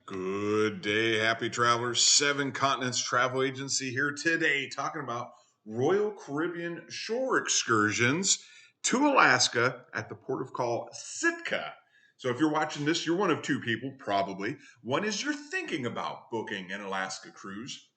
Good day, happy travelers. Seven Continents Travel Agency here today talking about Royal Caribbean shore excursions to Alaska at the port of call Sitka. So if you're watching this, you're one of two people, probably. One is you're thinking about booking an Alaska cruise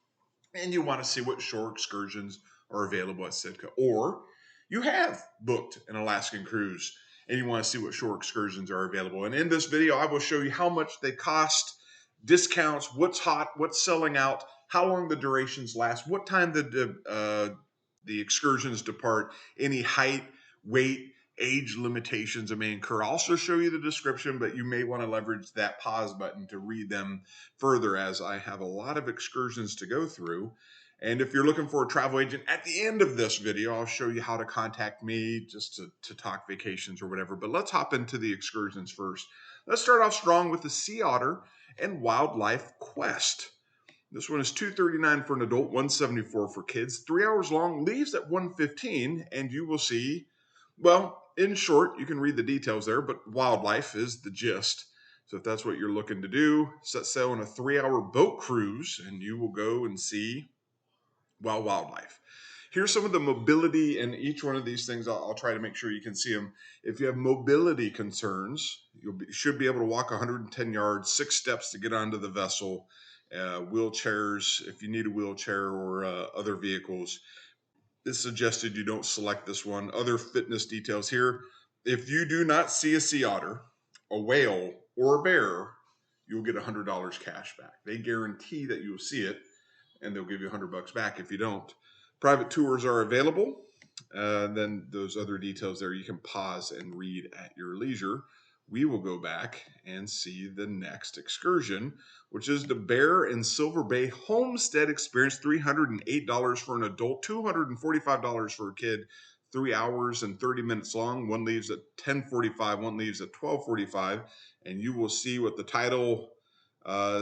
and you want to see what shore excursions are available at Sitka. Or you have booked an Alaskan cruise and you want to see what shore excursions are available. And in this video, I will show you how much they cost, discounts, what's hot, what's selling out, how long the durations last, what time the excursions depart, any height, weight, age limitations that may incur. I'll also show you the description, but you may want to leverage that pause button to read them further, as I have a lot of excursions to go through. And if you're looking for a travel agent, at the end of this video, I'll show you how to contact me just to talk vacations or whatever. But let's hop into the excursions first. Let's start off strong with the Sea Otter and Wildlife Quest. This one is $239 for an adult, $174 for kids. 3 hours long, leaves at $115, and you will see, well, in short, you can read the details there, but wildlife is the gist. So if that's what you're looking to do, set sail on a 3-hour boat cruise, and you will go and see, well, wildlife. Here's some of the mobility, and each one of these things, I'll try to make sure you can see them. If you have mobility concerns, you should be able to walk 110 yards, 6 steps to get onto the vessel. Wheelchairs, if you need a wheelchair or other vehicles, it's suggested you don't select this one. Other fitness details here. If you do not see a sea otter, a whale, or a bear, you'll get $100 cash back. They guarantee that you'll see it, and they'll give you $100 back if you don't. Private tours are available. Then those other details there, you can pause and read at your leisure. We will go back and see the next excursion, which is the Bear and Silver Bay Homestead Experience. $308 for an adult, $245 for a kid. 3 hours and 30 minutes long. One leaves at 10:45, one leaves at 12:45, and you will see what the title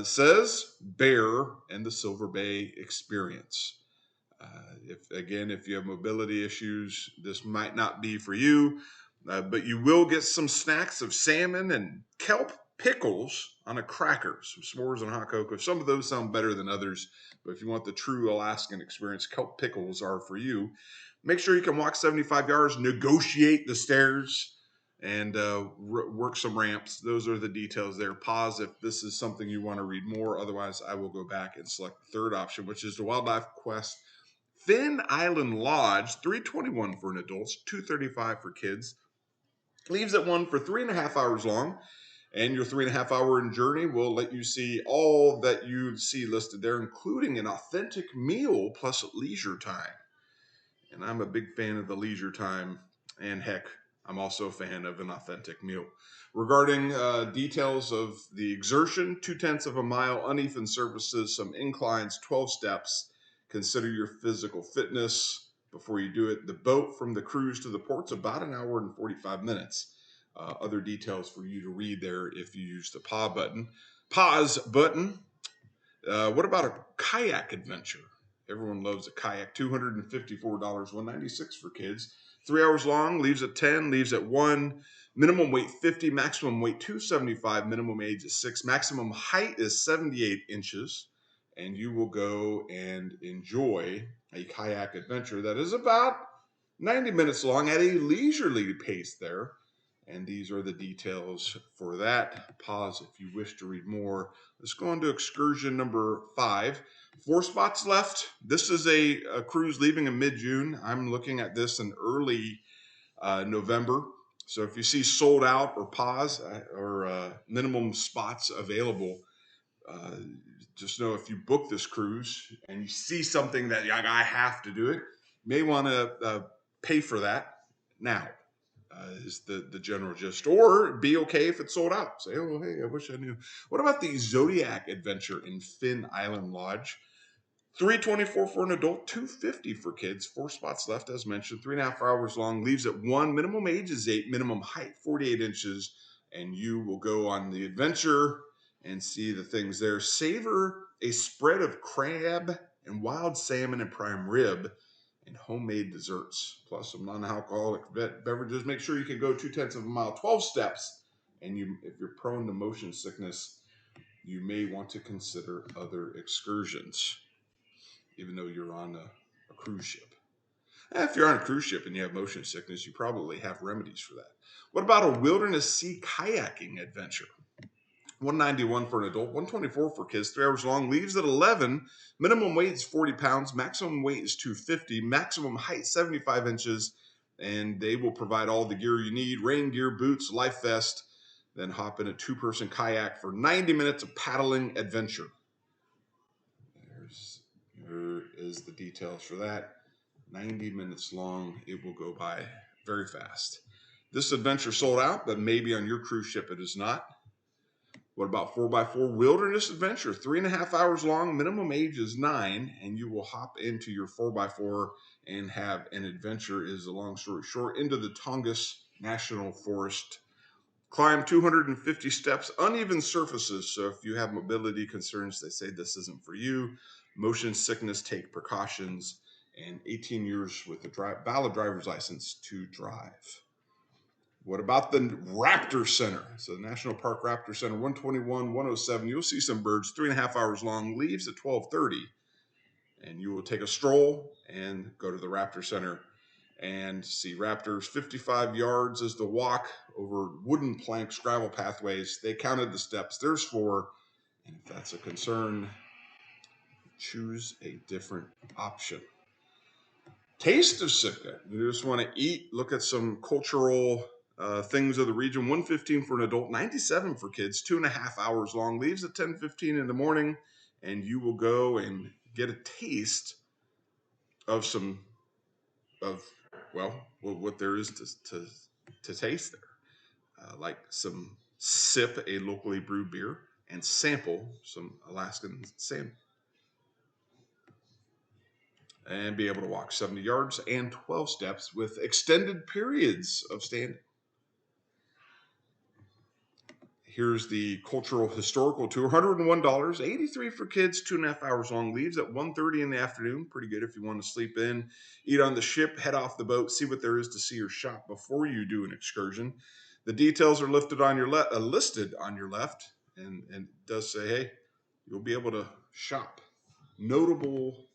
says: Bear and the Silver Bay Experience. If you have mobility issues, this might not be for you, but you will get some snacks of salmon and kelp pickles on a cracker, some s'mores and hot cocoa. Some of those sound better than others, but if you want the true Alaskan experience, kelp pickles are for you. Make sure you can walk 75 yards, negotiate the stairs, and work some ramps. Those are the details there. Pause if this is something you want to read more. Otherwise, I will go back and select the third option, which is the Wildlife Quest Finn Island Lodge. $321 for an adult, $235 for kids. Leaves at 1 for 3.5 hours long, and your 3.5 hour journey will let you see all that you'd see listed there, including an authentic meal plus leisure time. And I'm a big fan of the leisure time, and heck, I'm also a fan of an authentic meal. Regarding details of the Excursion, 0.2 of a mile, uneven surfaces, some inclines, 12 steps. Consider your physical fitness before you do it. The boat from the cruise to the port's about 1 hour and 45 minutes. Other details for you to read there if you use the pause button. What about a kayak adventure? Everyone loves a kayak. $254, $196 for kids. 3 hours long, leaves at 10, leaves at 1. Minimum weight 50, maximum weight 275, minimum age is 6, maximum height is 78 inches. And you will go and enjoy a kayak adventure that is about 90 minutes long at a leisurely pace there. And these are the details for that. Pause if you wish to read more. Let's go on to excursion number 5. 4 spots left. This is a cruise leaving in mid-June. I'm looking at this in early November. So if you see sold out or pause or minimum spots available, just know if you book this cruise and you see something that I have to do it, you may want to pay for that now. Is the general gist, or be okay if it's sold out. Say, oh, hey, I wish I knew. What about the Zodiac Adventure in Finn Island Lodge? $324 for an adult, $250 for kids. 4 spots left, as mentioned. 3.5 hours long, leaves at 1. Minimum age is 8, minimum height 48 inches, and you will go on the adventure and see the things there. Savor a spread of crab and wild salmon and prime rib and homemade desserts, plus some non-alcoholic beverages. Make sure you can go 0.2 of a mile, 12 steps, And if you're prone to motion sickness, you may want to consider other excursions, even though you're on a cruise ship. If you're on a cruise ship and you have motion sickness, you probably have remedies for that. What about a wilderness sea kayaking adventure? $191 for an adult, $124 for kids, 3 hours long, leaves at 11. Minimum weight is 40 pounds, maximum weight is 250, maximum height 75 inches, and they will provide all the gear you need: rain gear, boots, life vest. Then hop in a 2-person kayak for 90 minutes of paddling adventure. There is the details for that. 90 minutes long. It will go by very fast. This adventure sold out, but maybe on your cruise ship it is not. What about 4x4 wilderness adventure? 3.5 hours long, minimum age is 9, and you will hop into your 4x4 and have an adventure, is a long story short, into the Tongass National Forest. Climb 250 steps, uneven surfaces. So if you have mobility concerns, they say this isn't for you. Motion sickness, take precautions, and 18 years with a valid driver's license to drive. What about the Raptor Center? So National Park Raptor Center, 121, 107. You'll see some birds, 3.5 hours long, leaves at 12:30. And you will take a stroll and go to the Raptor Center and see raptors. 55 yards is the walk over wooden planks, gravel pathways. They counted the steps. There's 4. And if that's a concern, choose a different option. Taste of Sitka. You just want to eat, look at some cultural things of the region. $115 for an adult, $97 for kids, 2.5 hours long, leaves at 10:15 in the morning, and you will go and get a taste of what there is to taste there. Like sip a locally brewed beer and sample some Alaskan salmon. And be able to walk 70 yards and 12 steps with extended periods of standing. Here's the cultural historical tour, $101, $83 for kids, 2.5 hours long, leaves at 1:30 in the afternoon. Pretty good if you want to sleep in, eat on the ship, head off the boat, see what there is to see or shop before you do an excursion. The details are listed on your left, and it does say, hey, you'll be able to shop. Notable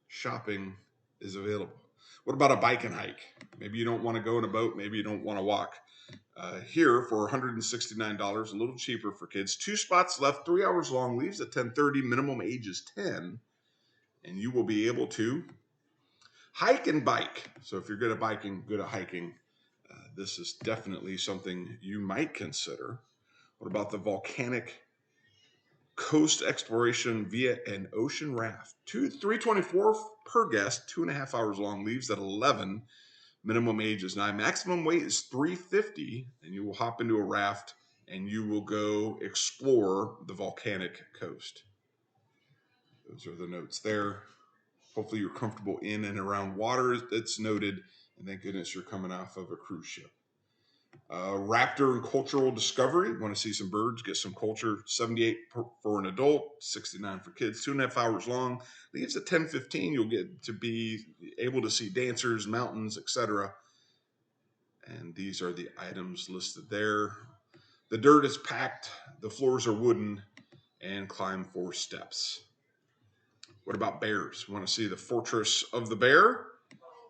shopping is available. What about a bike and hike? Maybe you don't want to go in a boat. Maybe you don't want to walk. Here for $169, a little cheaper for kids. 2 spots left, 3 hours long, leaves at 10:30. Minimum age is 10. And you will be able to hike and bike. So if you're good at biking, good at hiking, this is definitely something you might consider. What about the volcanic coast exploration via an ocean raft? $324 per guest, 2.5 hours long, leaves at 11. Minimum age is 9. Maximum weight is 350, and you will hop into a raft and you will go explore the volcanic coast. Those are the notes there. Hopefully you're comfortable in and around water. It's noted, and thank goodness you're coming off of a cruise ship. Raptor and cultural discovery. Want to see some birds, get some culture. $78 for an adult, $69 for kids, 2.5 hours long. Leaves at 10:15. You'll get to be able to see dancers, mountains, etc. And these are the items listed there. The dirt is packed, the floors are wooden, and climb 4 steps. What about bears? Want to see the Fortress of the Bear?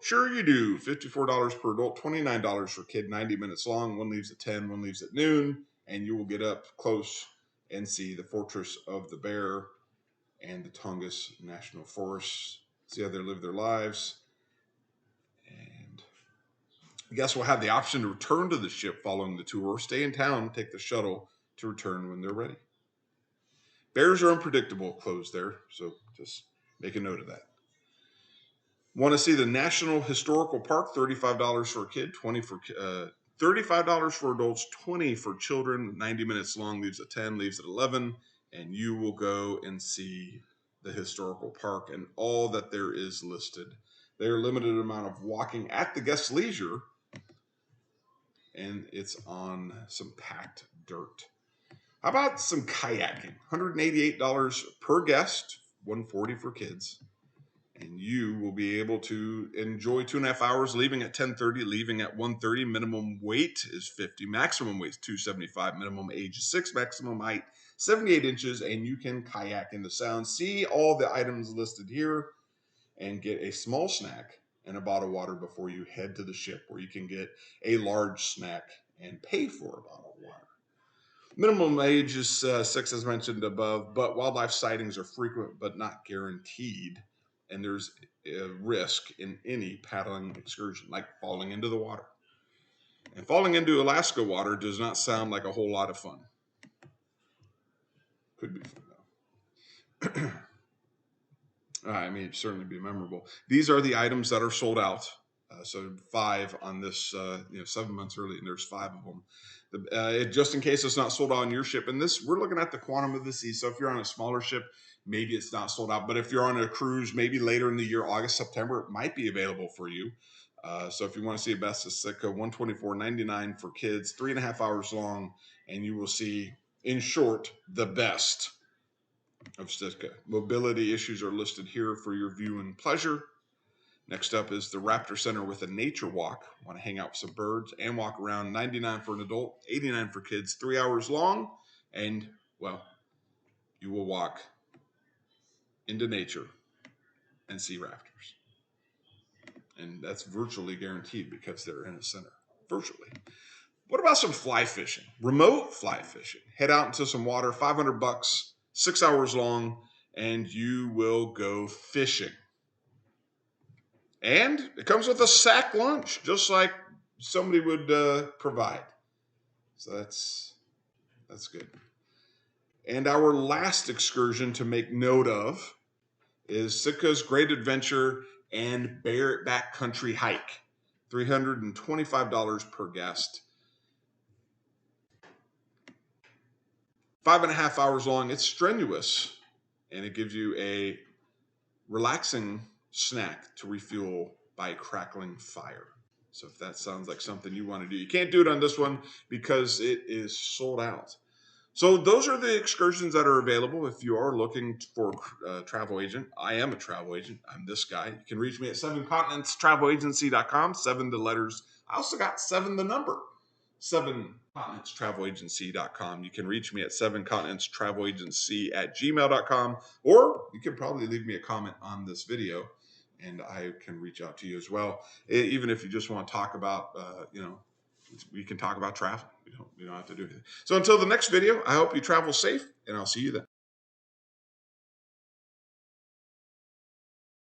Sure you do. $54 per adult, $29 for kid, 90 minutes long. One leaves at 10, one leaves at noon, and you will get up close and see the Fortress of the Bear and the Tongass National Forest. See how they live their lives. And guests will have the option to return to the ship following the tour, stay in town, take the shuttle to return when they're ready. Bears are unpredictable, closed there, so just make a note of that. Want to see the National Historical Park? $35 for a kid, $35 for adults, $20 for children. 90 minutes long, leaves at 10, leaves at 11, and you will go and see the historical park and all that there is listed. There are limited amount of walking at the guest's leisure, and it's on some packed dirt. How about some kayaking? $188 per guest, $140 for kids. And you will be able to enjoy 2.5 hours, leaving at 10:30, leaving at 1:30. Minimum weight is 50. Maximum weight is 275. Minimum age is 6. Maximum height 78 inches. And you can kayak in the sound. See all the items listed here and get a small snack and a bottle of water before you head to the ship, where you can get a large snack and pay for a bottle of water. Minimum age is 6, as mentioned above, but wildlife sightings are frequent but not guaranteed. And there's a risk in any paddling excursion, like falling into the water. And falling into Alaska water does not sound like a whole lot of fun. Could be fun, though. I mean, it'd certainly be memorable. These are the items that are sold out. So 5 on this, 7 months early, and there's 5 of them. Just in case it's not sold out on your ship. And this, we're looking at the quantum of the sea. So if you're on a smaller ship, maybe it's not sold out. But if you're on a cruise, maybe later in the year, August, September, it might be available for you. So if you want to see a best of Sitka, $124.99 for kids, 3.5 hours long, and you will see, in short, the best of Sitka. Mobility issues are listed here for your view and pleasure. Next up is the Raptor Center with a nature walk. Want to hang out with some birds and walk around. $99 for an adult, $89 for kids, 3 hours long. And, well, you will walk into nature and see raptors. And that's virtually guaranteed because they're in a center. Virtually. What about some fly fishing? Remote fly fishing. Head out into some water, $500, 6 hours long, and you will go fishing. And it comes with a sack lunch, just like somebody would provide. So that's good. And our last excursion to make note of is Sitka's Great Adventure and Backcountry Hike. $325 per guest. 5.5 hours long. It's strenuous, and it gives you a relaxing snack to refuel by a crackling fire. So if that sounds like something you want to do, you can't do it on this one because it is sold out. So those are the excursions that are available if you are looking for a travel agent. I am a travel agent. I'm this guy. You can reach me at 7continentstravelagency.com. 7 the letters. I also got 7 the number. 7continentstravelagency.com. You can reach me at 7continentstravelagency@gmail.com, or you can probably leave me a comment on this video and I can reach out to you as well. Even if you just want to talk about, we can talk about travel. We don't have to do anything. So until the next video, I hope you travel safe, and I'll see you then.